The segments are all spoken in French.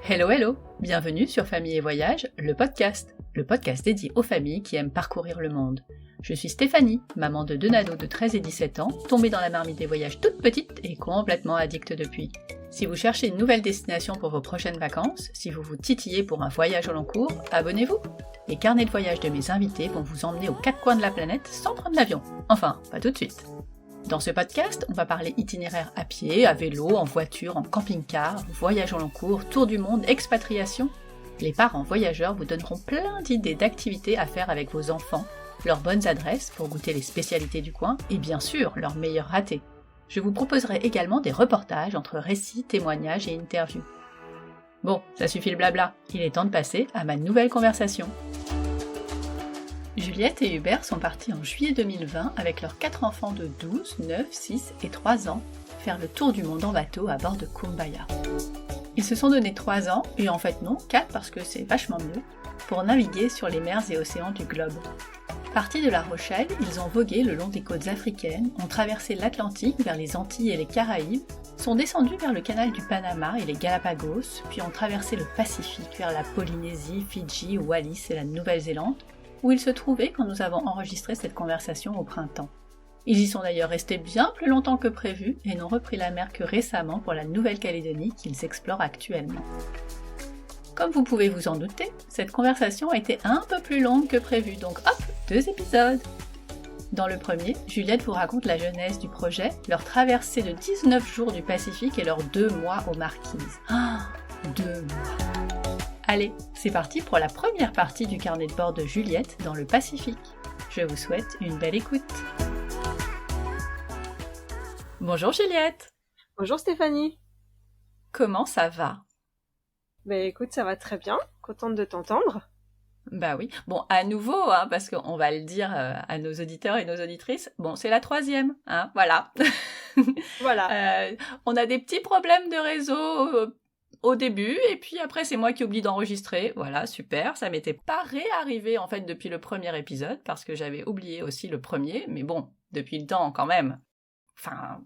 Hello hello, bienvenue sur Famille et Voyage, le podcast dédié aux familles qui aiment parcourir le monde. Je suis Stéphanie, maman de 2 nados de 13 et 17 ans, tombée dans la marmite des voyages toute petite et complètement addicte depuis. Si vous cherchez une nouvelle destination pour vos prochaines vacances, si vous vous titillez pour un voyage au long cours, abonnez-vous. Les carnets de voyage de mes invités vont vous emmener aux 4 coins de la planète sans prendre l'avion. Enfin, pas tout de suite. Dans ce podcast, on va parler itinéraire à pied, à vélo, en voiture, en camping-car, voyage au long cours, tour du monde, expatriation. Les parents voyageurs vous donneront plein d'idées d'activités à faire avec vos enfants, leurs bonnes adresses pour goûter les spécialités du coin et bien sûr leurs meilleurs ratés. Je vous proposerai également des reportages entre récits, témoignages et interviews. Bon, ça suffit le blabla, il est temps de passer à ma nouvelle conversation. Juliette et Hubert sont partis en juillet 2020 avec leurs 4 enfants de 12, 9, 6 et 3 ans faire le tour du monde en bateau à bord de Kumbaya. Ils se sont donné 3 ans, et en fait non, 4 parce que c'est vachement mieux, pour naviguer sur les mers et océans du globe. Partis de La Rochelle, ils ont vogué le long des côtes africaines, ont traversé l'Atlantique vers les Antilles et les Caraïbes, sont descendus vers le canal du Panama et les Galapagos, puis ont traversé le Pacifique vers la Polynésie, Fidji, Wallis et la Nouvelle-Zélande, où ils se trouvaient quand nous avons enregistré cette conversation au printemps. Ils y sont d'ailleurs restés bien plus longtemps que prévu et n'ont repris la mer que récemment pour la Nouvelle-Calédonie qu'ils explorent actuellement. Comme vous pouvez vous en douter, cette conversation a été un peu plus longue que prévu, donc hop, 2 épisodes. Dans le premier, Juliette vous raconte la genèse du projet, leur traversée de 19 jours du Pacifique et leurs 2 mois aux Marquises. 2 mois. Allez, c'est parti pour la première partie du carnet de bord de Juliette dans le Pacifique. Je vous souhaite une belle écoute. Bonjour Juliette. Bonjour Stéphanie. Comment ça va ? Écoute, ça va très bien, contente de t'entendre. Bah oui, bon à nouveau, parce qu'on va le dire à nos auditeurs et nos auditrices, bon c'est la 3e, voilà. Voilà. On a des petits problèmes de réseau au début, et puis après c'est moi qui oublie d'enregistrer, voilà, super, ça m'était pas réarrivé en fait depuis le premier épisode, parce que j'avais oublié aussi le premier, mais bon, depuis le temps quand même, enfin,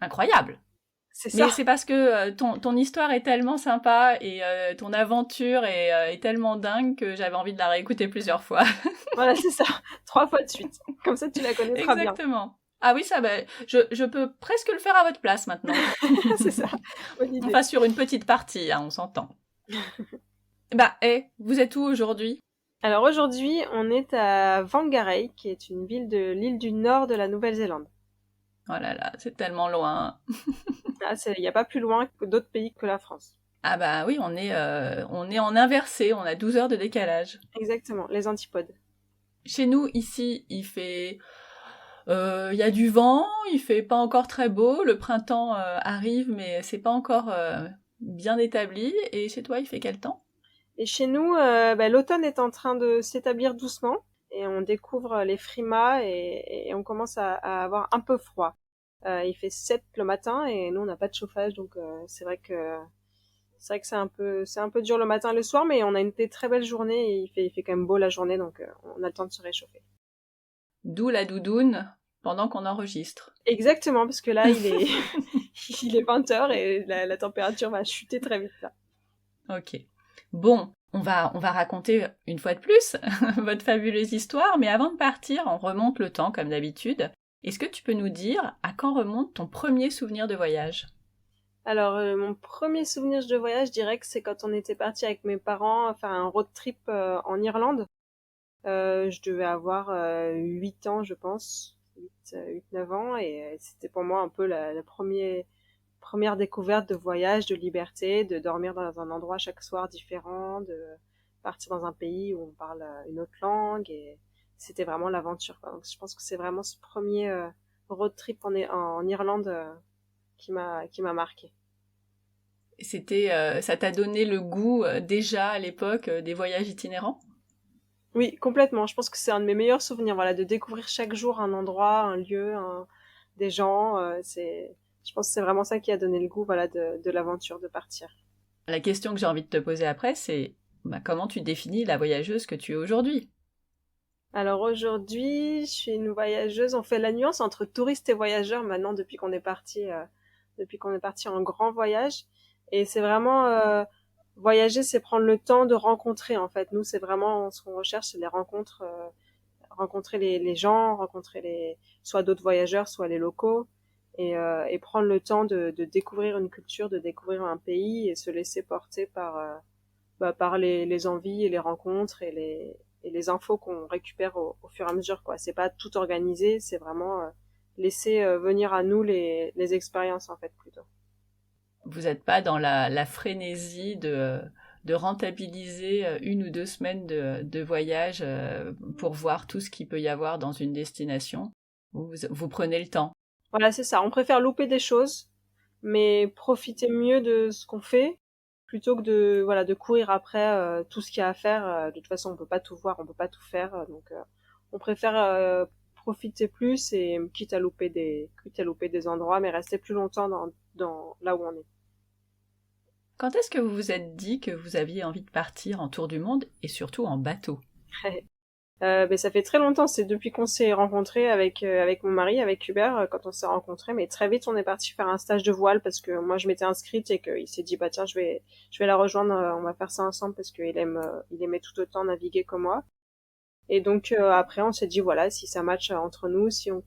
incroyable. C'est ça. Mais c'est parce que ton histoire est tellement sympa, et ton aventure est tellement dingue que j'avais envie de la réécouter plusieurs fois. Voilà, c'est ça, 3 fois de suite, comme ça tu la connaîtras bien. Exactement. Ah oui, ça, je peux presque le faire à votre place maintenant. C'est ça, bonne idée. Enfin, sur une petite partie, on s'entend. Vous êtes où aujourd'hui ? Alors aujourd'hui, on est à Whangarei, qui est une ville de l'île du Nord de la Nouvelle-Zélande. Oh là là, c'est tellement loin. Il n'y a pas plus loin que d'autres pays que la France. Ah bah oui, on est en inversé, on a 12 heures de décalage. Exactement, les antipodes. Chez nous, ici, il fait... y a du vent, il fait pas encore très beau, le printemps arrive, mais c'est pas encore bien établi. Et chez toi, il fait quel temps ? Et chez nous, l'automne est en train de s'établir doucement, et on découvre les frimas, et on commence à avoir un peu froid. Il fait 7 le matin, et nous on n'a pas de chauffage, donc c'est vrai que c'est un peu dur le matin et le soir, mais on a des très belles journées, et il fait quand même beau la journée, donc on a le temps de se réchauffer. D'où la doudoune pendant qu'on enregistre. Exactement, parce que là il est 20h et la température va chuter très vite là. Ok. Bon, on va raconter une fois de plus votre fabuleuse histoire, mais avant de partir, on remonte le temps comme d'habitude. Est-ce que tu peux nous dire à quand remonte ton premier souvenir de voyage ? Alors, mon premier souvenir de voyage, je dirais que c'est quand on était parti avec mes parents faire un road trip en Irlande. Je devais avoir 8 ans, je pense, 8-9 ans, et c'était pour moi un peu la première découverte de voyage, de liberté, de dormir dans un endroit chaque soir différent, de partir dans un pays où on parle une autre langue, et c'était vraiment l'aventure, quoi. Donc, je pense que c'est vraiment ce premier road trip en Irlande qui m'a marqué. Ça t'a donné le goût déjà à l'époque des voyages itinérants ? Oui, complètement. Je pense que c'est un de mes meilleurs souvenirs, voilà, de découvrir chaque jour un endroit, un lieu, des gens. Je pense que c'est vraiment ça qui a donné le goût, voilà, de l'aventure, de partir. La question que j'ai envie de te poser après, c'est comment tu définis la voyageuse que tu es aujourd'hui ? Alors aujourd'hui, je suis une voyageuse. On fait la nuance entre touriste et voyageur maintenant depuis qu'on est parti en grand voyage. Et c'est vraiment Voyager, c'est prendre le temps de rencontrer, en fait. Nous, c'est vraiment ce qu'on recherche, c'est les rencontres, rencontrer les gens, rencontrer soit d'autres voyageurs, soit les locaux, et prendre le temps de découvrir une culture, de découvrir un pays et se laisser porter par les envies et les rencontres et les infos qu'on récupère au fur et à mesure, quoi. C'est pas tout organisé, c'est vraiment laisser venir à nous les expériences, en fait, plutôt. Vous n'êtes pas dans la frénésie de rentabiliser 1 ou 2 semaines de voyage pour voir tout ce qu'il peut y avoir dans une destination. Vous prenez le temps. Voilà, c'est ça. On préfère louper des choses, mais profiter mieux de ce qu'on fait plutôt que de courir après tout ce qu'il y a à faire. De toute façon, on peut pas tout voir, on peut pas tout faire, donc on préfère profiter plus et quitte à louper des endroits, mais rester plus longtemps dans là où on est. Quand est-ce que vous vous êtes dit que vous aviez envie de partir en tour du monde et surtout en bateau? Ben, ça fait très longtemps, c'est depuis qu'on s'est rencontrés avec mon mari, avec Hubert, quand on s'est rencontrés, mais très vite on est parti faire un stage de voile parce que moi je m'étais inscrite et qu'il s'est dit bah tiens je vais la rejoindre, on va faire ça ensemble parce il aimait tout autant naviguer que moi. Et donc après on s'est dit voilà, si ça match entre nous, si on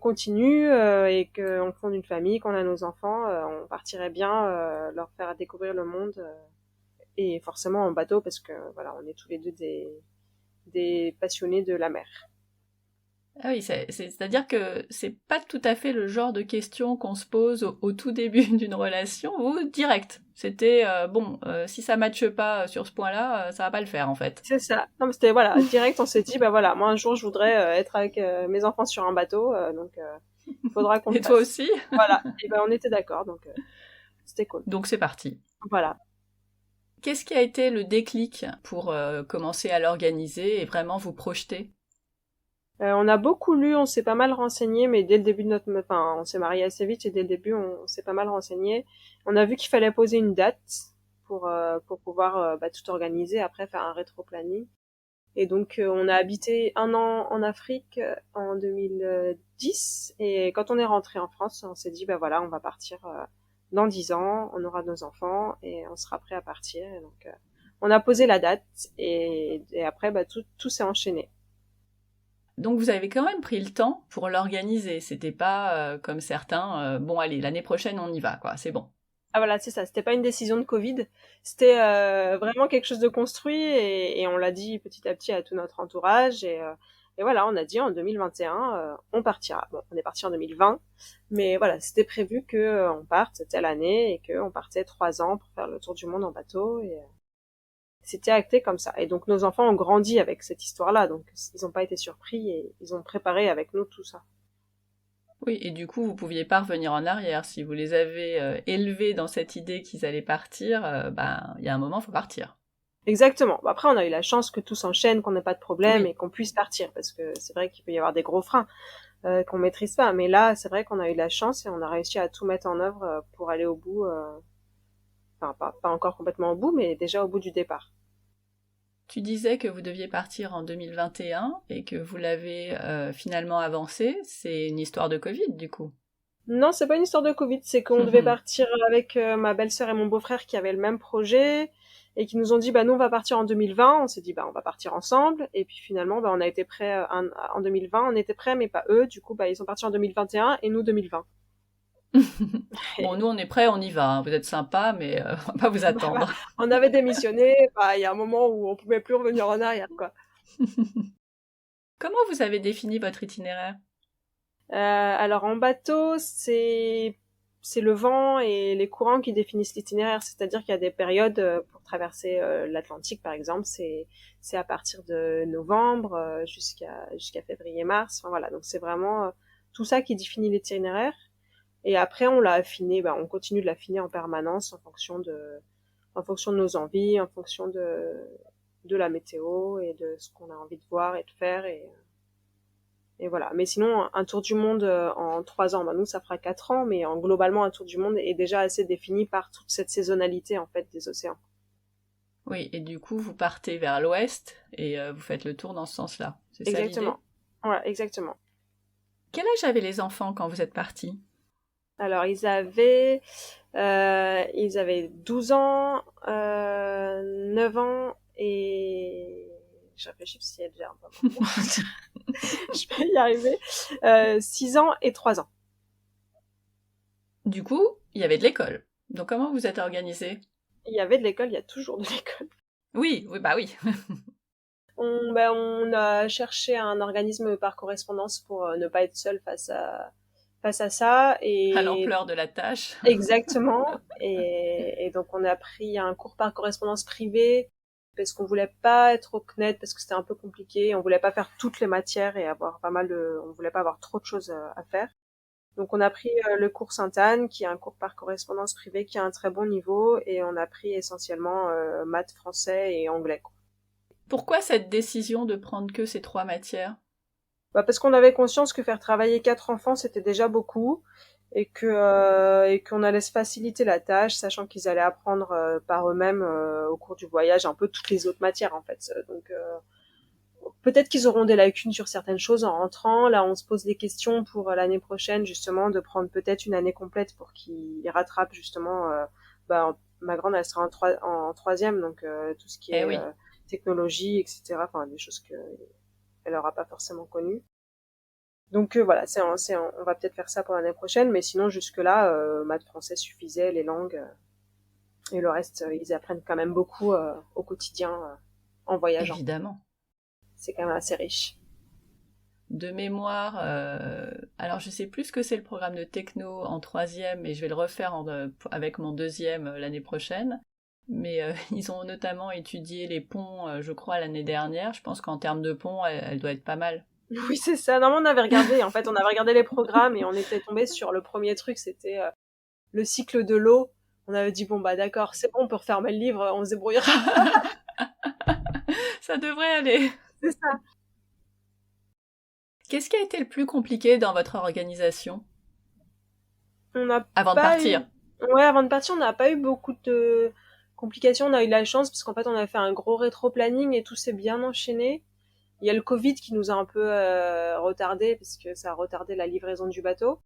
continue et qu'on fonde une famille, qu'on a nos enfants, on partirait bien leur faire découvrir le monde et forcément en bateau parce que voilà, on est tous les deux des passionnés de la mer. Ah oui, c'est-à-dire que c'est pas tout à fait le genre de question qu'on se pose au tout début d'une relation ou direct. C'était si ça matche pas sur ce point-là, ça va pas le faire en fait. C'est ça. Non, mais c'était voilà, direct, on s'est dit bah voilà, moi un jour je voudrais être avec mes enfants sur un bateau, donc il faudra qu'on le Et toi fasse. aussi? Voilà. Et ben on était d'accord, donc c'était cool. Donc c'est parti. Voilà. Qu'est-ce qui a été le déclic pour commencer à l'organiser et vraiment vous projeter? On a beaucoup lu, on s'est pas mal renseigné, mais dès le début enfin, on s'est marié assez vite et dès le début, on s'est pas mal renseigné. On a vu qu'il fallait poser une date pour pouvoir tout organiser, après faire un rétro-planning. Et donc, on a habité 1 an en Afrique en 2010. Et quand on est rentré en France, on s'est dit, bah voilà, on va partir dans 10 ans, on aura nos enfants et on sera prêt à partir. Et donc, on a posé la date et après, tout s'est enchaîné. Donc vous avez quand même pris le temps pour l'organiser. C'était pas comme certains, bon allez, l'année prochaine on y va, quoi, c'est bon. Ah voilà, c'est ça. C'était pas une décision de Covid. C'était vraiment quelque chose de construit et on l'a dit petit à petit à tout notre entourage et voilà, on a dit en 2021 on partira. Bon, on est parti en 2020, mais voilà, c'était prévu que on parte telle année et que on partait 3 ans pour faire le tour du monde en bateau et c'était acté comme ça. Et donc nos enfants ont grandi avec cette histoire-là, donc ils n'ont pas été surpris et ils ont préparé avec nous tout ça. Oui, et du coup vous pouviez pas revenir en arrière. Si vous les avez élevés dans cette idée qu'ils allaient partir, il y a un moment, faut partir. Exactement. Bon, après, on a eu la chance que tout s'enchaîne, qu'on n'ait pas de problème Oui. et qu'on puisse partir, parce que c'est vrai qu'il peut y avoir des gros freins qu'on maîtrise pas. Mais là, c'est vrai qu'on a eu la chance et on a réussi à tout mettre en œuvre pour aller au bout. Enfin, pas encore complètement au bout, mais déjà au bout du départ. Tu disais que vous deviez partir en 2021 et que vous l'avez finalement avancé. C'est une histoire de Covid, du coup. Non, c'est pas une histoire de Covid, c'est qu'on devait partir avec ma belle-sœur et mon beau-frère qui avaient le même projet et qui nous ont dit bah nous on va partir en 2020. On s'est dit bah on va partir ensemble et puis finalement bah on a été prêts en 2020, on était prêts mais pas eux. Du coup bah ils sont partis en 2021 et nous 2020. Bon, nous on est prêts, on y va, hein. Vous êtes sympas, mais on va pas vous Voilà. attendre. On avait démissionné, bah il y a un moment où on pouvait plus revenir en arrière quoi. Comment vous avez défini votre itinéraire? Alors en bateau, c'est le vent et les courants qui définissent l'itinéraire, c'est-à-dire qu'il y a des périodes pour traverser l'Atlantique par exemple, c'est à partir de novembre jusqu'à février-mars. Enfin voilà, donc c'est vraiment tout ça qui définit l'itinéraire. Et après on l'a affiné, on continue de l'affiner en permanence en fonction de nos envies, en fonction de la météo et de ce qu'on a envie de voir et de faire et voilà. Mais sinon, un tour du monde en 3 ans, nous, ça fera 4 ans, mais globalement, un tour du monde est déjà assez défini par toute cette saisonnalité, en fait, des océans. Oui, et du coup, vous partez vers l'ouest et vous faites le tour dans ce sens-là. C'est ça l'idée? Exactement. Voilà, exactement. Quel âge avaient les enfants quand vous êtes partis? Alors, ils avaient Ils avaient 12 ans, 9 ans et... Je réfléchis parce qu'il y a déjà un peu moment. Je vais y arriver. 6 ans et 3 ans. Du coup, il y avait de l'école. Donc comment vous êtes organisés? Il y avait de l'école, il y a toujours de l'école. Oui, bah oui. On a cherché un organisme par correspondance pour ne pas être seul face à ça. À Et l'ampleur de la tâche. exactement. Et donc on a pris un cours par correspondance privé parce qu'on voulait pas être au CNED parce que c'était un peu compliqué. On voulait pas faire toutes les matières et avoir on voulait pas avoir trop de choses à faire. Donc on a pris le cours Sainte-Anne, qui est un cours par correspondance privé qui a un très bon niveau, et on a pris essentiellement maths, français et anglais. Pourquoi cette décision de prendre que ces 3 matières? Parce qu'on avait conscience que faire travailler 4 enfants c'était déjà beaucoup, et qu'on allait se faciliter la tâche, sachant qu'ils allaient apprendre par eux-mêmes au cours du voyage un peu toutes les autres matières en fait. Donc peut-être qu'ils auront des lacunes sur certaines choses en rentrant. Là, on se pose des questions pour l'année prochaine, justement, de prendre peut-être une année complète pour qu'ils rattrapent, justement. Ma grande, elle sera en troisième, donc tout ce qui est Oui. technologie, etc. Enfin, des choses qu'elle n'aura pas forcément connues. Donc voilà, on va peut-être faire ça pour l'année prochaine, mais sinon, jusque-là, maths français suffisait, les langues, et le reste, ils apprennent quand même beaucoup au quotidien en voyageant. Évidemment. C'est quand même assez riche. De mémoire, alors je sais plus ce que c'est le programme de techno en 3e, et je vais le refaire avec mon 2e l'année prochaine. Mais ils ont notamment étudié les ponts, je crois, l'année dernière. Je pense qu'en termes de ponts, elle doit être pas mal. Oui, c'est ça. Non, mais on avait regardé. En fait, on avait regardé les programmes et on était tombé sur le premier truc. C'était le cycle de l'eau. On avait dit bon bah d'accord, c'est bon, on peut refermer le livre, on se débrouillera. Ça devrait aller. C'est ça. Qu'est-ce qui a été le plus compliqué dans votre organisation avant de partir? Ouais, avant de partir, on n'a pas eu beaucoup de complications. On a eu de la chance parce qu'en fait, on a fait un gros rétro-planning et tout s'est bien enchaîné. Il y a le Covid qui nous a un peu retardé parce que ça a retardé la livraison du bateau.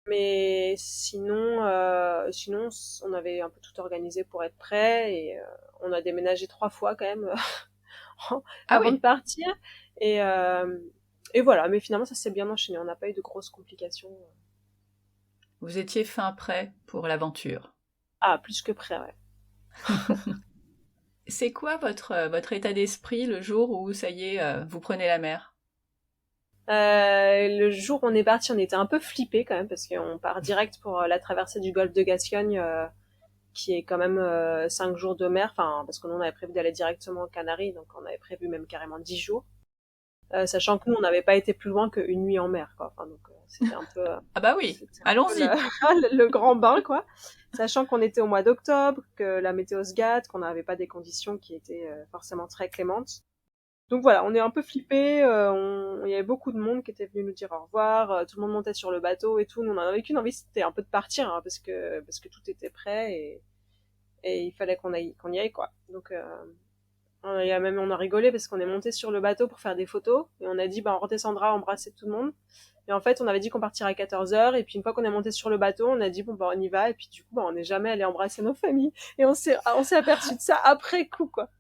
Mais sinon, on avait un peu tout organisé pour être prêt et on a déménagé 3 fois quand même avant de partir. Et voilà, mais finalement ça s'est bien enchaîné. On n'a pas eu de grosses complications. Vous étiez fin prêt pour l'aventure. Ah, plus que prêt, ouais. C'est quoi votre état d'esprit le jour où, ça y est, vous prenez la mer? Le jour où on est parti, on était un peu flippés quand même parce qu'on part direct pour la traversée du golfe de Gascogne, qui est quand même 5 jours de mer. Enfin, parce que nous on avait prévu d'aller directement aux Canaries, donc on avait prévu même carrément 10 jours. Sachant que nous on n'avait pas été plus loin qu'une nuit en mer, quoi. Enfin, donc c'était un peu. Ah bah oui, allons-y. Le grand bain, quoi. Sachant qu'on était au mois d'octobre, que la météo se gâte, qu'on n'avait pas des conditions qui étaient forcément très clémentes. Donc voilà, on est un peu flippés. Il y avait beaucoup de monde qui était venu nous dire au revoir. Tout le monde montait sur le bateau et tout. Nous, on en avait qu'une envie, c'était un peu de partir, hein, parce que tout était prêt et il fallait qu'on y aille, quoi. Donc on a rigolé parce qu'on est monté sur le bateau pour faire des photos et on a dit on redescendra embrasser tout le monde. Et en fait, on avait dit qu'on partirait à 14h et puis une fois qu'on est monté sur le bateau, on a dit on y va et puis du coup on n'est jamais allé embrasser nos familles et on s'est aperçu de ça après coup, quoi.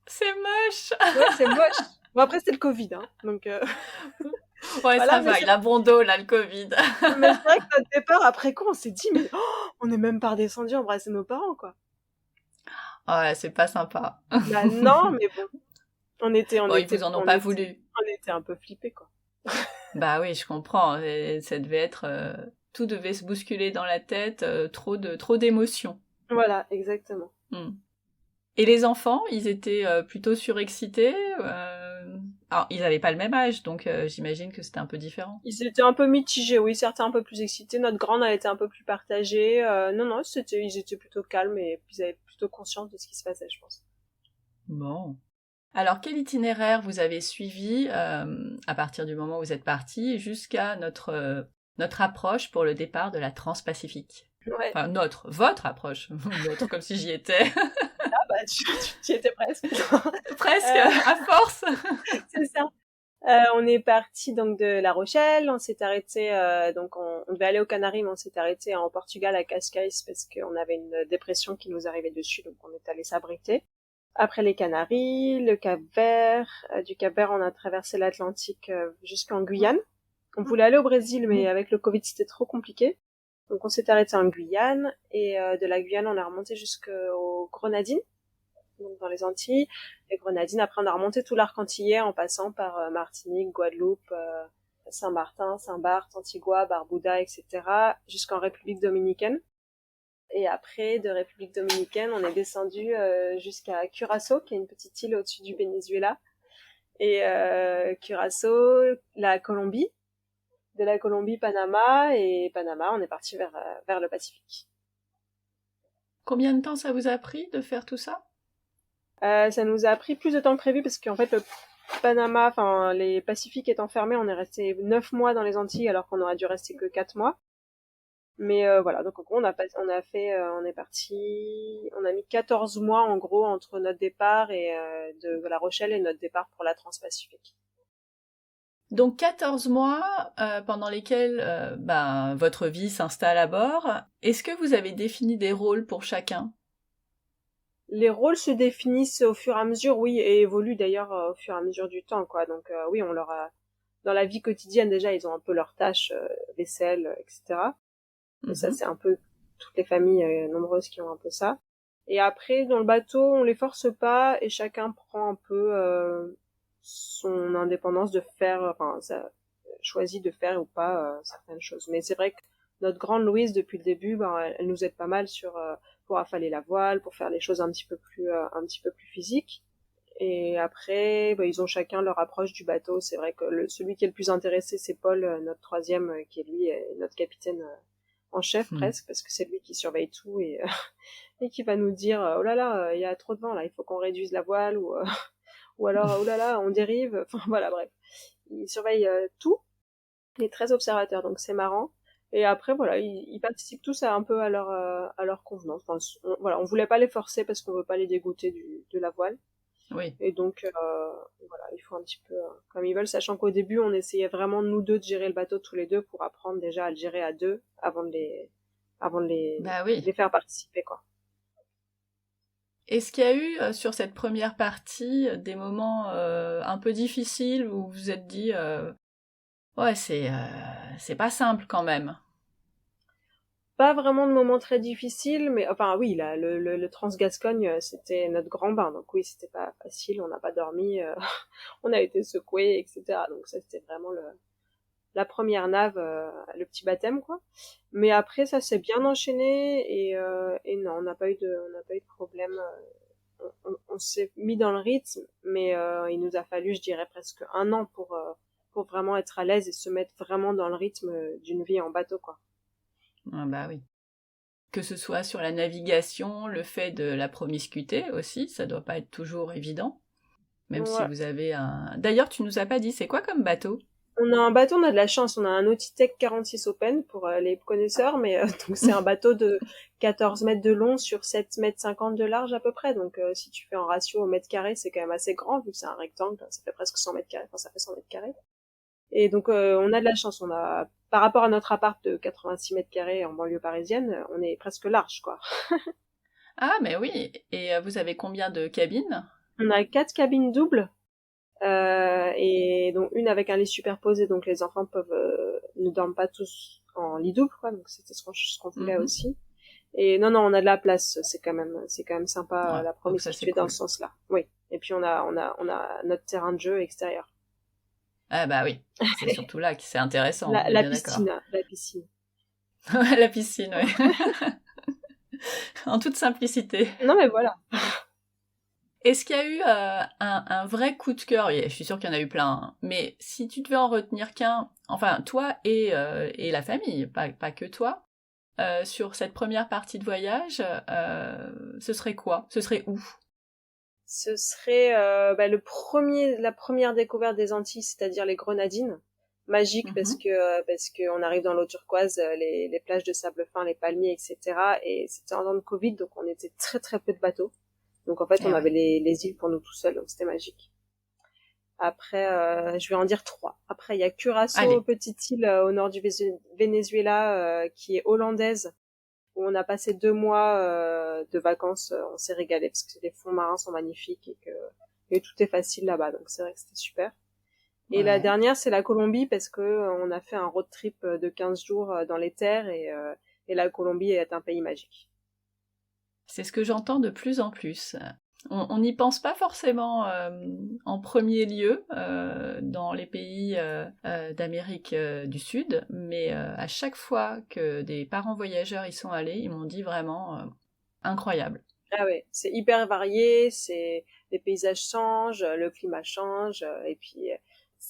C'est moche. Ouais, c'est moche. Bon, après c'était le Covid, hein. Donc ouais, voilà, ça va, il a bon dos là, le Covid. Mais c'est vrai que notre départ après coup, on s'est dit mais on n'est même pas redescendu embrasser nos parents, quoi. Ouais, c'est pas sympa. Bah non, mais bon. Ils vous en ont pas voulu. On était un peu flippés, quoi. Bah oui, je comprends. Et ça devait être... tout devait se bousculer dans la tête, trop d'émotions. Voilà, exactement. Et les enfants, ils étaient plutôt surexcités Alors, ils avaient pas le même âge, donc j'imagine que c'était un peu différent. Ils étaient un peu mitigés, oui, certains un peu plus excités. Notre grande, elle était un peu plus partagée. Non, ils étaient plutôt calmes et ils avaient plutôt conscience de ce qui se passait, je pense. Bon. Alors, quel itinéraire vous avez suivi à partir du moment où vous êtes partis jusqu'à notre approche pour le départ de la Transpacifique? Ouais. Enfin, votre approche. Notre, comme si j'y étais. Ah bah, tu y étais presque. Presque, à force. C'est ça. On est parti donc de La Rochelle, on s'est arrêté, donc on devait aller aux Canaries, mais on s'est arrêté en Portugal à Cascais parce qu'on avait une dépression qui nous arrivait dessus, donc on est allé s'abriter. Après les Canaries, le Cap-Vert, du Cap-Vert on a traversé l'Atlantique jusqu'en Guyane. On voulait aller au Brésil, mais avec le Covid c'était trop compliqué. Donc on s'est arrêté en Guyane, et de la Guyane on a remonté jusqu'aux Grenadines, donc dans les Antilles. Les Grenadines, après on a remonté tout l'arc antillais en passant par Martinique, Guadeloupe, Saint-Martin, Saint-Barth, Antigua, Barbuda, etc. jusqu'en République dominicaine. Et après, de République dominicaine, on est descendu jusqu'à Curaçao, qui est une petite île au-dessus du Venezuela. Et Curaçao, la Colombie. De la Colombie, Panama. Et Panama, on est parti vers le Pacifique. Combien de temps ça vous a pris de faire tout ça? Ça nous a pris plus de temps que prévu parce qu'en fait, le Panama, enfin, les Pacifiques étant fermés, on est resté 9 mois dans les Antilles alors qu'on aurait dû rester que 4 mois. Mais voilà, donc en gros, on est parti, on a mis 14 mois en gros entre notre départ et de La Rochelle et notre départ pour la Transpacifique. Donc 14 mois pendant lesquels votre vie s'installe à bord. Est-ce que vous avez défini des rôles pour chacun? Les rôles se définissent au fur et à mesure, oui, et évoluent d'ailleurs au fur et à mesure du temps, quoi. Donc oui, on leur a, dans la vie quotidienne déjà, ils ont un peu leurs tâches, vaisselle, etc. Et ça, c'est un peu toutes les familles nombreuses qui ont un peu ça. Et après, dans le bateau, on les force pas et chacun prend un peu son indépendance de faire, enfin, ça choisit de faire ou pas certaines choses. Mais c'est vrai que notre grande Louise, depuis le début, elle nous aide pas mal pour affaler la voile, pour faire les choses un petit peu plus physiques. Et après, ils ont chacun leur approche du bateau. C'est vrai que celui qui est le plus intéressé, c'est Paul, notre troisième, qui est lui notre capitaine en chef presque, parce que c'est lui qui surveille tout et et qui va nous dire oh là là, il y a trop de vent là, il faut qu'on réduise la voile ou alors oh là là, on dérive. Enfin voilà, bref, il surveille tout. Il est très observateur, donc c'est marrant. Et après voilà, ils participent tous un peu à leur convenance. Enfin, on voulait pas les forcer parce qu'on veut pas les dégoûter de la voile. Oui. Et donc voilà, il faut un petit peu comme ils veulent, sachant qu'au début on essayait vraiment nous deux de gérer le bateau tous les deux pour apprendre déjà à le gérer à deux avant de les faire participer, quoi. Est-ce qu'il y a eu sur cette première partie des moments un peu difficiles où vous vous êtes dit ouais c'est pas simple quand même? Pas vraiment de moments très difficiles, mais enfin oui, là, le Trans-Gascogne, c'était notre grand bain, donc oui, c'était pas facile, on n'a pas dormi, on a été secoués, etc. Donc ça, c'était vraiment la première nave, le petit baptême, quoi. Mais après, ça s'est bien enchaîné et non, on n'a pas eu de problème. On s'est mis dans le rythme, mais il nous a fallu, je dirais, presque un an pour vraiment être à l'aise et se mettre vraiment dans le rythme d'une vie en bateau, quoi. Ah bah oui. Que ce soit sur la navigation, le fait de la promiscuité aussi, ça doit pas être toujours évident. Même si Ouais. vous avez un... D'ailleurs, tu nous as pas dit, c'est quoi comme bateau? On a un bateau, on a de la chance, on a un Nautitech 46 Open pour les connaisseurs, mais donc c'est un bateau de 14 mètres de long sur 7 mètres 50 de large à peu près. Donc si tu fais en ratio au mètre carré, c'est quand même assez grand vu que c'est un rectangle, ça fait presque 100 mètres carrés, enfin ça fait 100 mètres carrés. Et donc on a de la chance, on a par rapport à notre appart de 86 mètres carrés en banlieue parisienne, on est presque large, quoi. Ah mais oui, et vous avez combien de cabines? On a 4 cabines doubles. Et donc une avec un lit superposé, donc les enfants ne dorment pas tous en lit double, quoi. Donc c'était ce qu'on voulait aussi. Et non, on a de la place. C'est quand même sympa la promiscuité dans ce sens-là. Oui. Et puis on a notre terrain de jeu extérieur. Ah bah oui, c'est surtout là que c'est intéressant. La piscine. La piscine, oui. En toute simplicité. Non mais voilà. Est-ce qu'il y a eu un vrai coup de cœur? Je suis sûre qu'il y en a eu plein, hein. Mais si tu devais en retenir qu'un, enfin toi et la famille, pas que toi, sur cette première partie de voyage, ce serait quoi? Ce serait où? Ce serait la première découverte des Antilles, c'est-à-dire les Grenadines. Magique parce que on arrive dans l'eau turquoise, les plages de sable fin, les palmiers, etc. Et c'était en temps de Covid, donc on était très très peu de bateaux. Donc en fait, on avait les îles pour nous tout seuls, donc c'était magique. Après, je vais en dire 3. Après, il y a Curaçao, Allez. petite île au nord du Venezuela, qui est hollandaise, où on a passé 2 mois de vacances. On s'est régalé parce que les fonds marins sont magnifiques et tout est facile là-bas. Donc c'est vrai que c'était super. Et la Ouais. dernière, c'est la Colombie parce que on a fait un road trip de 15 jours dans les terres et la Colombie est un pays magique. C'est ce que j'entends de plus en plus. On n'y pense pas forcément en premier lieu dans les pays d'Amérique du Sud, mais à chaque fois que des parents voyageurs y sont allés, ils m'ont dit vraiment incroyable. Ah ouais, c'est hyper varié, les paysages changent, le climat change, et puis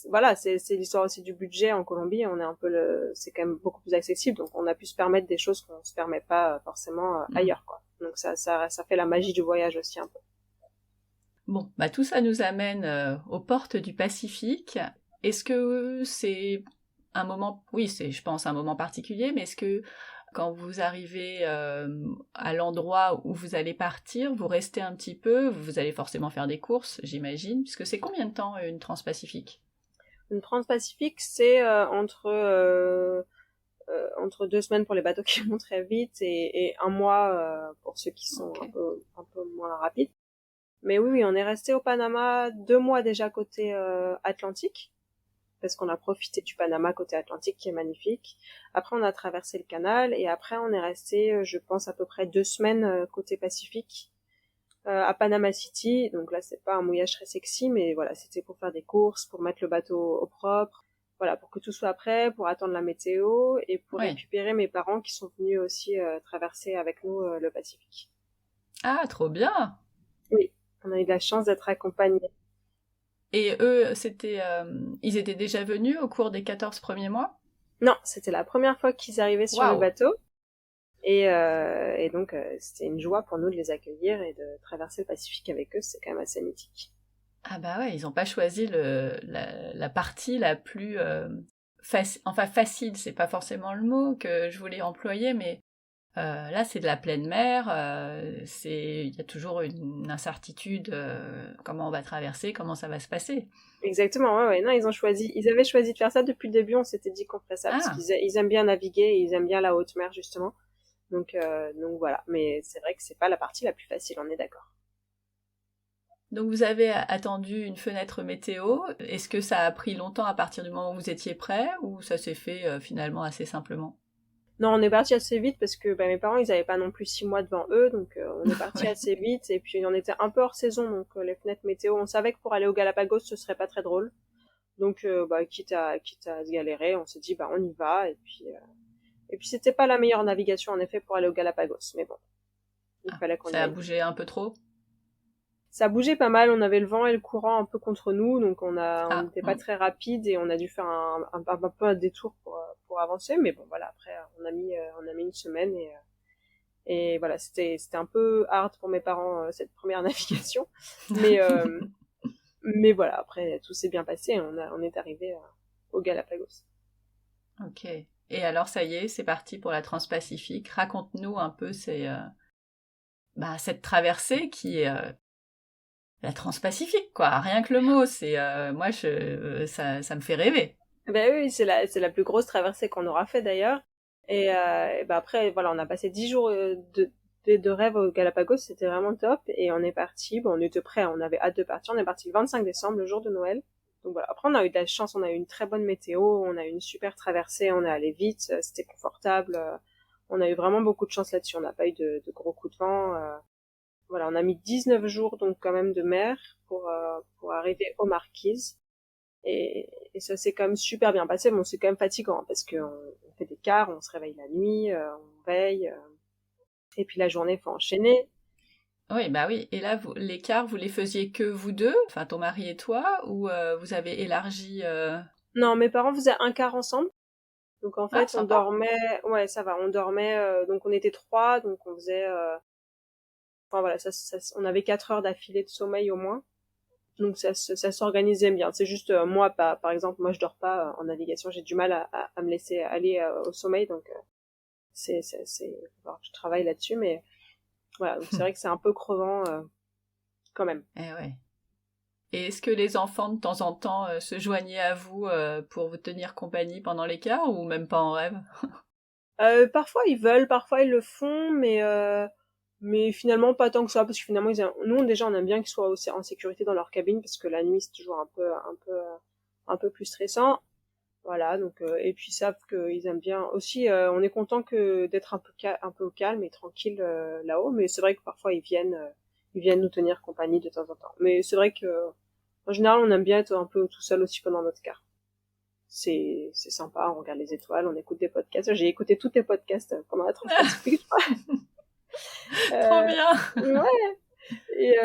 voilà, c'est l'histoire aussi du budget en Colombie. On est un peu c'est quand même beaucoup plus accessible, donc on a pu se permettre des choses qu'on se permet pas forcément Mm. ailleurs, quoi. Donc ça fait la magie du voyage aussi un peu. Bon, bah tout ça nous amène aux portes du Pacifique. Est-ce que c'est un moment, oui, c'est, je pense, un moment particulier, mais est-ce que quand vous arrivez à l'endroit où vous allez partir, vous restez un petit peu, vous allez forcément faire des courses, j'imagine, puisque c'est combien de temps une transpacifique? Une Transpacifique, c'est entre 2 semaines pour les bateaux qui vont très vite et un mois pour ceux qui sont Ok. un peu moins rapides. Mais oui, on est resté au Panama 2 mois déjà côté Atlantique, parce qu'on a profité du Panama côté Atlantique qui est magnifique. Après, on a traversé le canal et après, on est resté, je pense, à peu près 2 semaines côté Pacifique à Panama City. Donc là, c'est pas un mouillage très sexy, mais voilà, c'était pour faire des courses, pour mettre le bateau au propre, voilà, pour que tout soit prêt, pour attendre la météo et pour Oui. récupérer mes parents qui sont venus aussi traverser avec nous le Pacifique. Ah, trop bien! Oui, on a eu de la chance d'être accompagnés. Et eux, ils étaient déjà venus au cours des 14 premiers mois? Non, c'était la première fois qu'ils arrivaient sur le Waouh! bateau. Et donc, c'était une joie pour nous de les accueillir et de traverser le Pacifique avec eux. C'est quand même assez mythique. Ah bah ouais, ils n'ont pas choisi la partie la plus enfin facile, c'est pas forcément le mot que je voulais employer, mais là c'est de la pleine mer, il y a toujours une incertitude, comment on va traverser, comment ça va se passer. Exactement, ouais, ouais. Non, ils avaient choisi de faire ça depuis le début. On s'était dit qu'on ferait ça parce Ah, qu'ils aiment bien naviguer et ils aiment bien la haute mer, justement. Donc voilà. Mais c'est vrai que c'est pas la partie la plus facile, on est d'accord. donc vous avez attendu une fenêtre météo. Est-ce que ça a pris longtemps à partir du moment où vous étiez prêt ou ça s'est fait finalement assez simplement? Non, on est parti assez vite parce que mes parents, ils avaient pas non plus 6 mois devant eux, donc on est parti Ouais. assez vite. Et puis on était un peu hors saison, donc les fenêtres météo, on savait que pour aller au Galapagos, ce serait pas très drôle. Donc quitte à se galérer, on s'est dit on y va. Et puis c'était pas la meilleure navigation en effet pour aller au Galapagos, mais bon, il Ah, fallait qu'on y ça a aille. bougé un peu trop? Ça bougeait pas mal, on avait le vent et le courant un peu contre nous, donc on Ah, n'était pas très rapide et on a dû faire un peu un détour pour avancer, mais bon voilà, après on a mis une semaine et voilà, c'était un peu hard pour mes parents cette première navigation, mais mais voilà, après tout s'est bien passé, on est arrivé au Galapagos. ok. Et alors, ça y est, c'est parti pour la Transpacifique. Raconte-nous un peu cette traversée qui est la Transpacifique, quoi. Rien que le mot, moi, ça me fait rêver. Ben oui, c'est la plus grosse traversée qu'on aura fait d'ailleurs. Et après, voilà, on a passé 10 jours de rêve au Galapagos, c'était vraiment top. Et on est parti, bon, on était prêts, on avait hâte de partir. On est parti le 25 décembre, le jour de Noël. Donc voilà, après on a eu de la chance, on a eu une très bonne météo, on a eu une super traversée, on est allé vite, c'était confortable. On a eu vraiment beaucoup de chance là-dessus, on n'a pas eu de gros coups de vent. Voilà, on a mis 19 jours donc quand même de mer pour arriver aux Marquises. Et ça s'est quand même super bien passé. Bon, c'est quand même fatigant hein, parce qu'on fait des quarts, on se réveille la nuit, on veille, et puis la journée, il faut enchaîner. Oui, bah oui. Et là, l'écart, vous les faisiez que vous deux, enfin ton mari et toi, ou vous avez élargi Non, mes parents faisaient un quart ensemble. Donc en Ah, fait, on sympa. dormait, ouais, ça va, on dormait, donc on était trois, donc on faisait, enfin voilà, on avait 4 heures d'affilée de sommeil au moins. Donc ça s'organisait bien. C'est juste moi, par exemple, moi je dors pas en navigation, j'ai du mal à me laisser aller au sommeil, donc alors, je travaille là-dessus, mais voilà, donc c'est vrai que c'est un peu crevant quand même. Eh ouais. Et est-ce que les enfants, de temps en temps, se joignaient à vous pour vous tenir compagnie pendant l'écart ou même pas en rêve? Parfois ils veulent, parfois ils le font, mais finalement pas tant que ça, parce que finalement nous déjà on aime bien qu'ils soient aussi en sécurité dans leur cabine, parce que la nuit c'est toujours un peu plus stressant. Voilà, donc et puis ils savent qu'ils aiment bien aussi. On est content que d'être un peu au calme et tranquille là-haut, mais c'est vrai que parfois ils viennent nous tenir compagnie de temps en temps. Mais c'est vrai que en général on aime bien être un peu tout seul aussi pendant notre quart. C'est sympa, on regarde les étoiles, on écoute des podcasts. J'ai écouté tous tes podcasts pendant la Transpacifique, je crois. Trop bien! Ouais. Et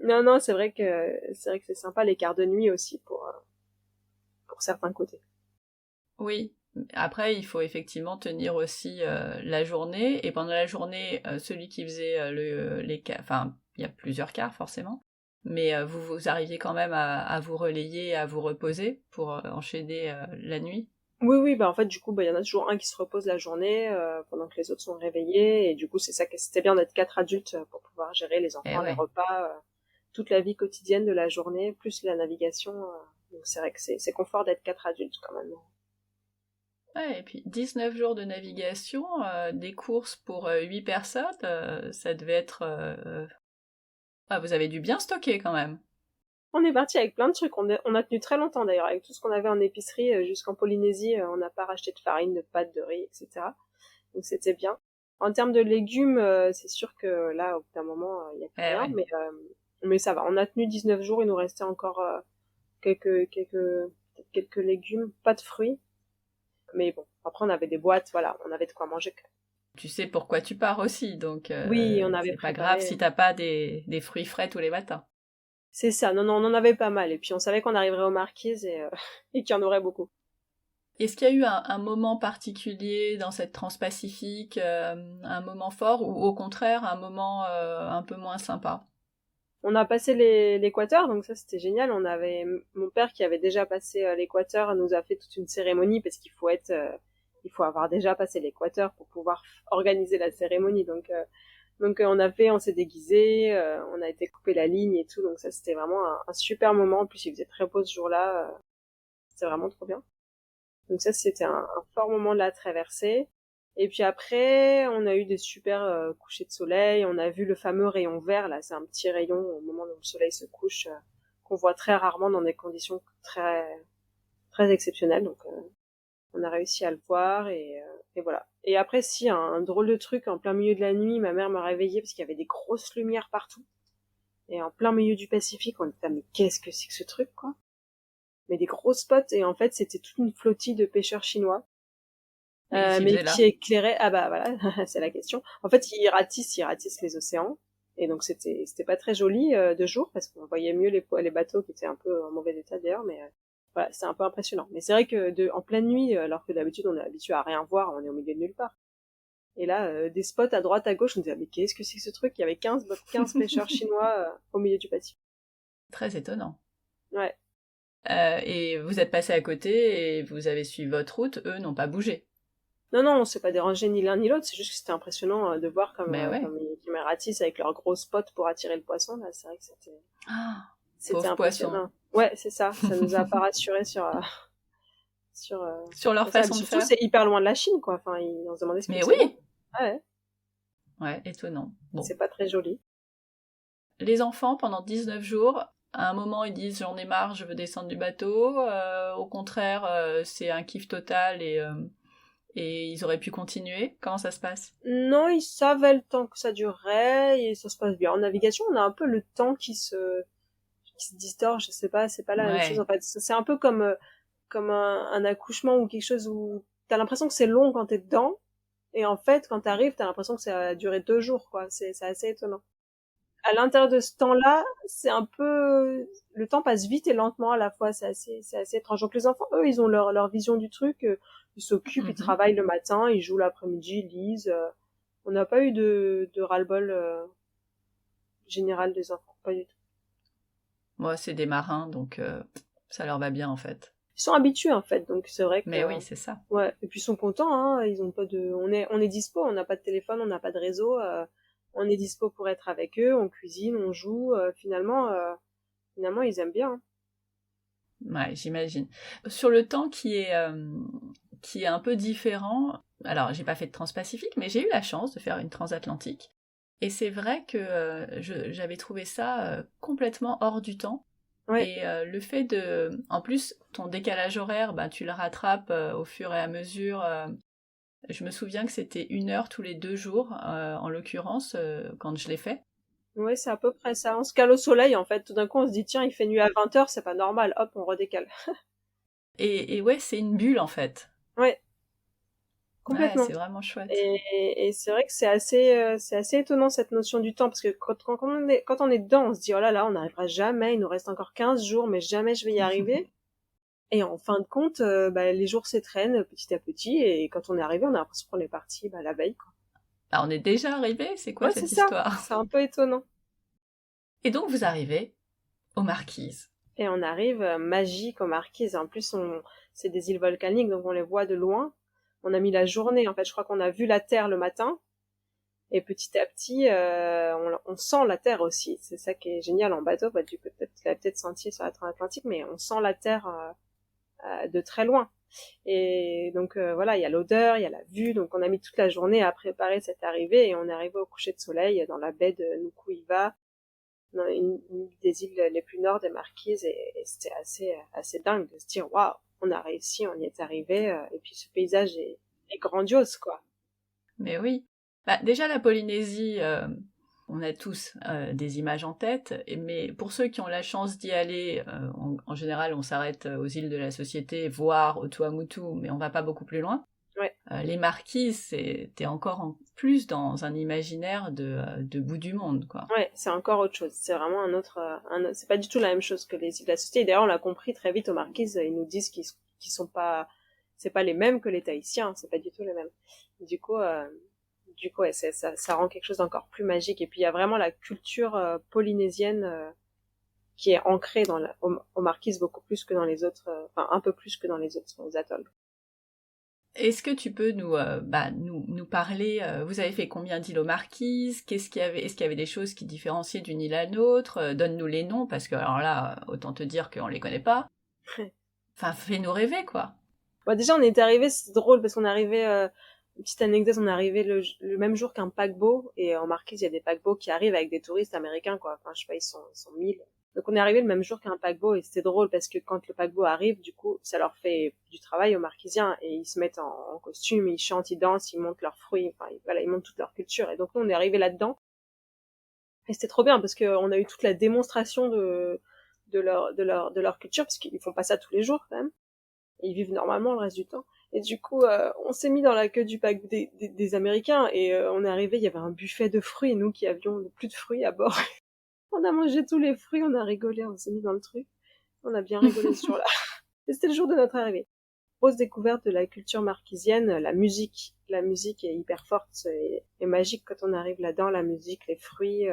non, c'est vrai que c'est sympa les quarts de nuit aussi pour certains côtés. Oui. Après, il faut effectivement tenir aussi la journée. Et pendant la journée, celui qui faisait les quarts, enfin, il y a plusieurs quarts forcément, mais vous arriviez quand même à vous relayer, à vous reposer pour enchaîner la nuit. Oui, bah en fait du coup bah il y en a toujours un qui se repose la journée pendant que les autres sont réveillés, et du coup c'est ça que c'était bien d'être 4 adultes pour pouvoir gérer les Eh enfants, les ouais. repas, toute la vie quotidienne de la journée plus la navigation. Donc c'est vrai que c'est confort d'être 4 adultes quand même. Ouais, et puis 19 jours de navigation, des courses pour 8 personnes, ça devait être... Ah, vous avez dû bien stocker quand même. On est parti avec plein de trucs. On a tenu très longtemps d'ailleurs avec tout ce qu'on avait en épicerie jusqu'en Polynésie. On n'a pas racheté de farine, de pâtes, de riz, etc. Donc c'était bien. En termes de légumes, c'est sûr que là, au bout d'un moment, il n'y a plus Eh rien, ouais. mais ça va. On a tenu 19 jours, il nous restait encore quelques légumes, pas de fruits. Mais bon, après on avait des boîtes, voilà, on avait de quoi manger. Tu sais pourquoi tu pars aussi, donc Oui, on avait c'est pas grave préparé. si t'as pas des fruits frais tous les matins. C'est ça, non, on en avait pas mal. Et puis on savait qu'on arriverait aux Marquises et qu'il y en aurait beaucoup. Est-ce qu'il y a eu un moment particulier dans cette Transpacifique, un moment fort ou au contraire un moment un peu moins sympa? On a passé l'équateur, donc ça c'était génial. On avait mon père qui avait déjà passé l'équateur nous a fait toute une cérémonie parce il faut avoir déjà passé l'équateur pour pouvoir organiser la cérémonie. Donc on s'est déguisé, on a été couper la ligne et tout. Donc ça c'était vraiment un super moment. En plus il faisait très beau ce jour-là, c'était vraiment trop bien. Donc ça c'était un fort moment de la traversée. Et puis après, on a eu des super couchers de soleil. On a vu le fameux rayon vert, là, c'est un petit rayon au moment où le soleil se couche, qu'on voit très rarement dans des conditions très exceptionnelles. Donc, on a réussi à le voir et voilà. Et après, si un drôle de truc en plein milieu de la nuit, ma mère m'a réveillée parce qu'il y avait des grosses lumières partout. Et en plein milieu du Pacifique, on était ah, mais qu'est-ce que c'est que ce truc, quoi? Mais des gros spots, et en fait, c'était toute une flottille de pêcheurs chinois. Et qu'est-ce qu'il Mais faisait qui là? éclairait, ah bah voilà, c'est la question. En fait, ils ratissent les océans, et donc c'était pas très joli de jour parce qu'on voyait mieux les bateaux qui étaient un peu en mauvais état d'ailleurs, mais voilà, c'est un peu impressionnant. Mais c'est vrai que en pleine nuit, alors que d'habitude on est habitué à rien voir, on est au milieu de nulle part. Et là, des spots à droite, à gauche, on disait ah, mais qu'est-ce que c'est que ce truc? Il y avait 15 pêcheurs chinois au milieu du Pacifique. Très étonnant. Ouais. Et vous êtes passé à côté et vous avez suivi votre route, eux n'ont pas bougé. Non, on s'est pas dérangé ni l'un ni l'autre, c'est juste que c'était impressionnant de voir Mais ouais. comme ils ratissent avec leurs gros spots pour attirer le poisson, là, c'est vrai que Ah, c'était pauvre poisson. impressionnant. Ouais, c'est ça, ça nous a pas rassuré Sur leur sur ça. Mais façon de surtout, faire. c'est hyper loin de la Chine, quoi. Enfin, on se demandait ce que Mais c'est loin. oui! Ah ouais, Ouais, étonnant. Bon. c'est pas très joli. Les enfants, pendant 19 jours, à un moment, ils disent j'en ai marre, je veux descendre du bateau. Au contraire, c'est un kiff total et ils auraient pu continuer. Comment ça se passe? Non, ils savaient le temps que ça durait et ça se passe bien. En navigation, on a un peu le temps qui se distord, je sais pas, c'est pas la même chose, en Ouais. fait. C'est un peu comme un accouchement ou quelque chose où t'as l'impression que c'est long quand t'es dedans, et en fait, quand t'arrives, t'as l'impression que ça a duré 2 jours, quoi. C'est assez étonnant. À l'intérieur de ce temps-là, c'est un peu, le temps passe vite et lentement à la fois. C'est assez étrange. Donc les enfants, eux, ils ont leur vision du truc. Ils s'occupent, ils Mhm. travaillent le matin, ils jouent l'après-midi, ils lisent. On n'a pas eu de ras-le-bol général des enfants, pas du tout. Moi, c'est des marins, donc ça leur va bien en fait. Ils sont habitués en fait, donc c'est vrai que Mais oui, c'est ça. ouais. Et puis ils sont contents, hein. Ils ont pas de, on est dispo. On n'a pas de téléphone, on n'a pas de réseau. On est dispo pour être avec eux. On cuisine, on joue. Finalement, Finalement, ils aiment bien. Ouais, j'imagine. Sur le temps qui est un peu différent, alors j'ai pas fait de transpacifique, mais j'ai eu la chance de faire une transatlantique. Et c'est vrai que j'avais trouvé ça complètement hors du temps. Ouais, Et le fait de... En plus, ton décalage horaire, bah, tu le rattrapes au fur et à mesure. Je me souviens que c'était 1 heure tous les 2 jours, en l'occurrence, quand je l'ai fait. ouais, c'est à peu près ça. On se cale au soleil, en fait. Tout d'un coup, on se dit, tiens, il fait nuit à 20h, c'est pas normal. Hop, on redécale. Et ouais, c'est une bulle en fait. Ouais, Ouais, complètement. c'est vraiment chouette. Et c'est vrai que c'est assez étonnant cette notion du temps, parce que quand on est dedans, on se dit, oh là là, on n'arrivera jamais, il nous reste encore 15 jours, mais jamais je vais y arriver. Et en fin de compte, bah, les jours s'étreignent petit à petit, et quand on est arrivé, on a l'impression qu'on est parti bah, la veille, quoi. Bah, on est déjà arrivé, c'est quoi Ouais, c'est cette ça. histoire? C'est un peu étonnant. Et donc vous arrivez aux Marquises. Et on arrive magique aux Marquises. En plus, c'est des îles volcaniques, donc on les voit de loin. On a mis la journée, en fait. Je crois qu'on a vu la Terre le matin. Et petit à petit, on sent la Terre aussi. C'est ça qui est génial en bateau. Bah, tu l'as peut-être senti sur la Atlantique, mais on sent la Terre de très loin. Et donc voilà, il y a l'odeur, il y a la vue. Donc on a mis toute la journée à préparer cette arrivée et on est arrivé au coucher de soleil dans la baie de Nukuiva, dans une des îles les plus nord des Marquises. Et c'était assez dingue de se dire waouh, on a réussi, on y est arrivé. Et puis ce paysage est grandiose, quoi. Mais oui. Bah, déjà la Polynésie, on a tous des images en tête, mais pour ceux qui ont la chance d'y aller, en général on s'arrête aux îles de la Société, voire au Tuamotu, mais on va pas beaucoup plus loin. Ouais. Les Marquises, t'es encore en plus dans un imaginaire de bout du monde, quoi. Ouais, c'est encore autre chose. C'est vraiment c'est pas du tout la même chose que les îles de la Société. Et d'ailleurs, on l'a compris très vite aux Marquises. Ils nous disent qu'ils sont pas, c'est pas les mêmes que les Tahitiens. C'est pas du tout les mêmes. Du coup, ouais, ça rend quelque chose d'encore plus magique. Et puis, il y a vraiment la culture polynésienne qui est ancrée aux Marquises beaucoup plus que dans les autres, enfin, un peu plus que dans les autres atolls. Est-ce que tu peux nous parler, vous avez fait combien d'îles aux Marquises? Est-ce qu'il y avait des choses qui différenciaient d'une île à l'autre? Donne-nous les noms, parce que alors là, autant te dire qu'on les connaît pas. Enfin, fais-nous rêver, quoi. Bon, déjà, on est arrivé, c'est drôle parce qu'on est arrivé, une petite anecdote, on est arrivé le même jour qu'un paquebot, et en Marquise, il y a des paquebots qui arrivent avec des touristes américains, quoi. Enfin, je sais pas, ils sont 1000. Donc on est arrivé le même jour qu'un paquebot, et c'était drôle parce que quand le paquebot arrive, du coup, ça leur fait du travail aux Marquisiens, et ils se mettent en costume, ils chantent, ils dansent, ils montent leurs fruits, enfin, voilà, ils montent toute leur culture. Et donc nous, on est arrivé là-dedans, et c'était trop bien parce que on a eu toute la démonstration de leur culture, parce qu'ils font pas ça tous les jours, quand même. Ils vivent normalement le reste du temps. Et du coup, on s'est mis dans la queue du pack des Américains, et on est arrivé, il y avait un buffet de fruits, et nous qui avions plus de fruits à bord, on a mangé tous les fruits, on a rigolé, on s'est mis dans le truc. On a bien rigolé ce jour-là. Et c'était le jour de notre arrivée. Grosse découverte de la culture marquisienne, la musique. La musique est hyper forte et magique quand on arrive là-dedans, la musique, les fruits,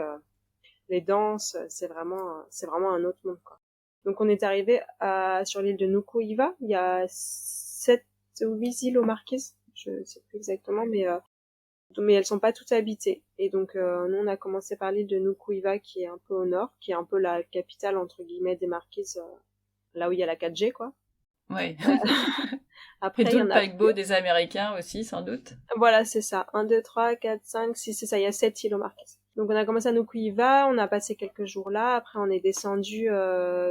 les danses, c'est vraiment un autre monde, quoi. Donc on est arrivé sur l'île de Nukuiva. Il y a 7 ou 8 îles aux Marquises. Je sais plus exactement, mais elles sont pas toutes habitées. Et donc nous on a commencé par l'île de Nukuiva qui est un peu au nord, qui est un peu la capitale entre guillemets des Marquises, là où il y a la 4G, quoi. Oui. Et Après il d'où y le en a plus. paquebot des Américains aussi, sans doute. Voilà, c'est ça. 1, 2, 3, 4, 5, 6, c'est ça. Il y a 7 îles aux Marquises. Donc on a commencé à Nukuiva, on a passé quelques jours là. Après on est descendu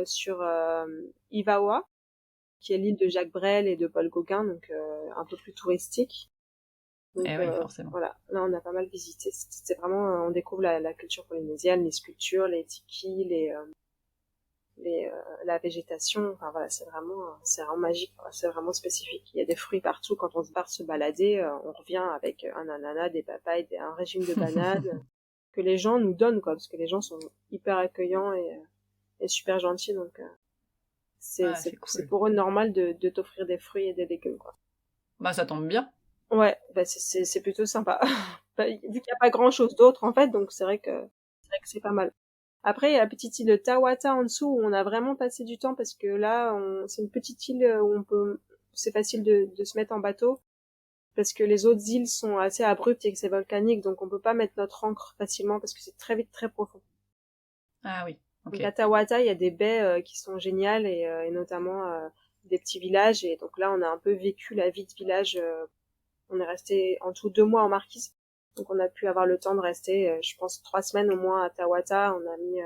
sur Ivawa, qui est l'île de Jacques Brel et de Paul Gauguin, donc un peu plus touristique. Donc Eh oui, forcément. voilà, là on a pas mal visité. C'est vraiment, on découvre la culture polynésienne, les sculptures, les tikis, la végétation. Enfin voilà, c'est vraiment magique, quoi. C'est vraiment spécifique. Il y a des fruits partout. Quand on part se balader, on revient avec un ananas, des papayes, un régime de bananes que les gens nous donnent, quoi, parce que les gens sont hyper accueillants et super gentils. Donc Ah, c'est c'est cool. pour eux normal de t'offrir des fruits et des légumes, quoi. Bah, ça tombe bien. Ouais, bah c'est plutôt sympa. Bah, vu qu'il n'y a pas grand chose d'autre en fait, donc c'est vrai que c'est pas mal. Après, il y a la petite île de Tawata en dessous où on a vraiment passé du temps parce que là, c'est une petite île où c'est facile de se mettre en bateau parce que les autres îles sont assez abruptes et que c'est volcanique, donc on peut pas mettre notre ancre facilement parce que c'est très vite très profond. Ah oui. Ok. Donc à Tawata, il y a des baies qui sont géniales et notamment des petits villages. Et donc là, on a un peu vécu la vie de village. On est resté en tout 2 mois en Marquise. Donc on a pu avoir le temps de rester, je pense, 3 semaines au moins à Tawata. On a mis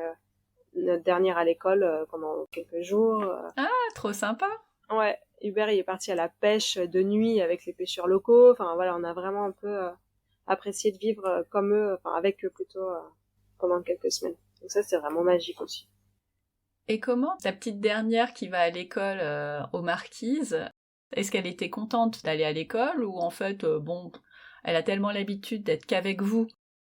notre dernière à l'école pendant quelques jours. Ah, trop sympa. Ouais, Hubert il est parti à la pêche de nuit avec les pêcheurs locaux. Enfin voilà, on a vraiment un peu apprécié de vivre comme eux, enfin avec eux plutôt, pendant quelques semaines. Donc ça, c'est vraiment magique aussi. Et comment ta petite dernière qui va à l'école aux Marquises, est-ce qu'elle était contente d'aller à l'école ou en fait, bon, elle a tellement l'habitude d'être qu'avec vous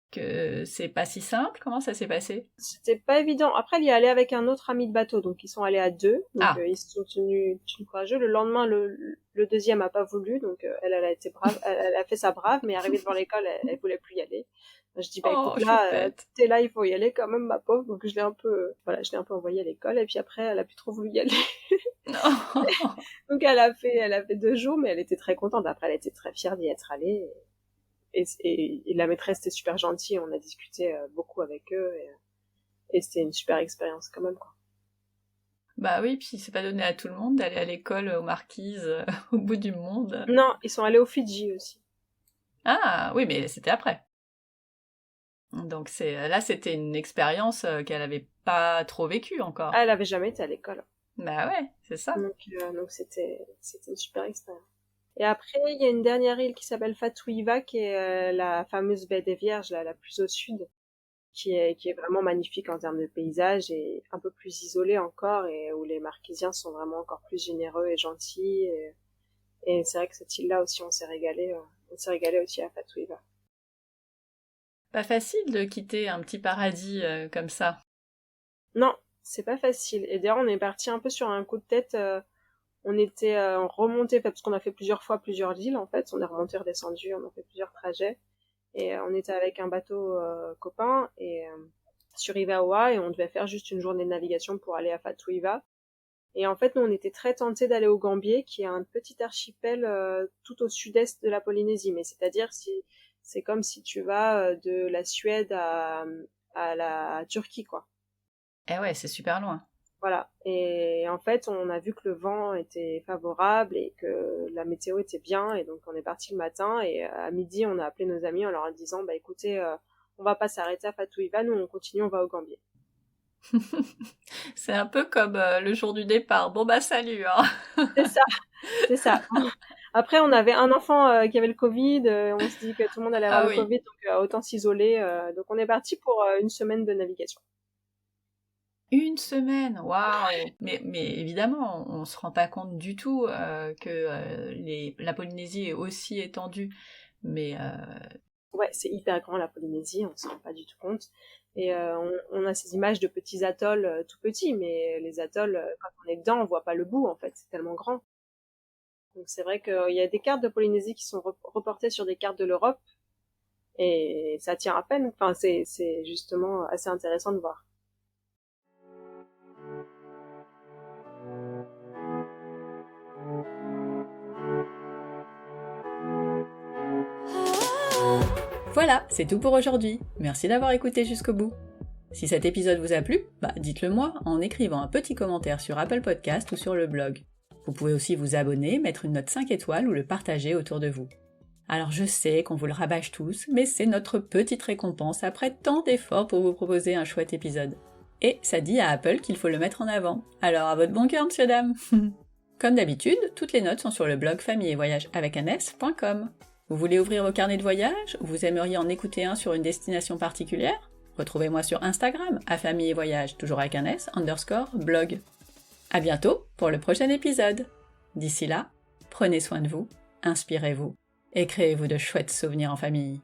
que c'est pas si simple? Comment ça s'est passé? C'était pas évident. Après, elle y est allée avec un autre ami de bateau, donc ils sont allés à 2. Donc Ah, ils se sont tenus courageux. Le lendemain, le deuxième a pas voulu, donc elle a été brave. Elle a fait sa brave, mais arrivée devant l'école, elle voulait plus y aller. Je dis bah oh, écoute là, choupette. t'es là, il faut y aller quand même ma pauvre. Donc je l'ai un peu, voilà, je l'ai un peu envoyée à l'école et puis après elle a plus trop voulu y aller. Donc elle a fait 2 jours, mais elle était très contente. Après elle était très fière d'y être allée. Et la maîtresse était super gentille, on a discuté beaucoup avec eux et c'était une super expérience quand même quoi. Bah oui, puis c'est pas donné à tout le monde d'aller à l'école aux Marquises au bout du monde. Non, ils sont allés aux Fidji aussi. Ah oui, mais c'était après. Donc là, c'était une expérience qu'elle avait pas trop vécue Ah, encore. elle avait jamais été à l'école. Bah ouais, c'est ça. Donc c'était une super expérience. Et après, il y a une dernière île qui s'appelle Fatouiva, qui est la fameuse baie des Vierges, la plus au sud, qui est vraiment magnifique en termes de paysage et un peu plus isolée encore et où les Marquisiens sont vraiment encore plus généreux et gentils. Et c'est vrai que cette île-là aussi, on s'est régalé. On s'est régalé aussi à Fatouiva. Pas facile de quitter un petit paradis comme ça. Non, c'est pas facile. Et d'ailleurs, on est parti un peu sur un coup de tête. On était remonté parce qu'on a fait plusieurs fois plusieurs îles en fait. On est remonté, redescendu, on a fait plusieurs trajets. Et on était avec un bateau copain et sur Ivaoa et on devait faire juste une journée de navigation pour aller à Fatouiva. Et en fait, nous, on était très tentés d'aller au Gambier, qui est un petit archipel tout au sud-est de la Polynésie. Mais c'est-à-dire, c'est comme si tu vas de la Suède à la Turquie, quoi. Eh ouais, c'est super loin. Voilà. Et en fait, on a vu que le vent était favorable et que la météo était bien. Et donc, on est parti le matin. Et à midi, on a appelé nos amis en leur disant, bah écoutez, on va pas s'arrêter à Fatouiva, nous, on continue, on va au Gambier. C'est un peu comme le jour du départ. Bon bah salut, hein. C'est ça, c'est ça. Après, on avait un enfant qui avait le Covid. On se dit que tout le monde allait avoir Ah le oui. Covid, donc autant s'isoler. Donc, on est parti pour une semaine de navigation. Une semaine, waouh! Mais évidemment, on se rend pas compte du tout que la Polynésie est aussi étendue. Mais Ouais, c'est hyper grand la Polynésie, on se rend pas du tout compte. Et on a ces images de petits atolls tout petits, mais les atolls, quand on est dedans, on voit pas le bout en fait, c'est tellement grand. Donc c'est vrai qu'il y a des cartes de Polynésie qui sont reportées sur des cartes de l'Europe, et ça tient à peine. Enfin, c'est justement assez intéressant de voir. voilà, c'est tout pour aujourd'hui. Merci d'avoir écouté jusqu'au bout. Si cet épisode vous a plu, dites-le moi en écrivant un petit commentaire sur Apple Podcast ou sur le blog. Vous pouvez aussi vous abonner, mettre une note 5 étoiles ou le partager autour de vous. Alors je sais qu'on vous le rabâche tous, mais c'est notre petite récompense après tant d'efforts pour vous proposer un chouette épisode. Et ça dit à Apple qu'il faut le mettre en avant. Alors à votre bon cœur, monsieur dame. Comme d'habitude, toutes les notes sont sur le blog familleetvoyageavecun.com. Vous voulez ouvrir vos carnets de voyage ou vous aimeriez en écouter un sur une destination particulière? Retrouvez-moi sur Instagram, @familleetvoyage, toujours avec un S, _blog. À bientôt pour le prochain épisode. D'ici là, prenez soin de vous, inspirez-vous et créez-vous de chouettes souvenirs en famille.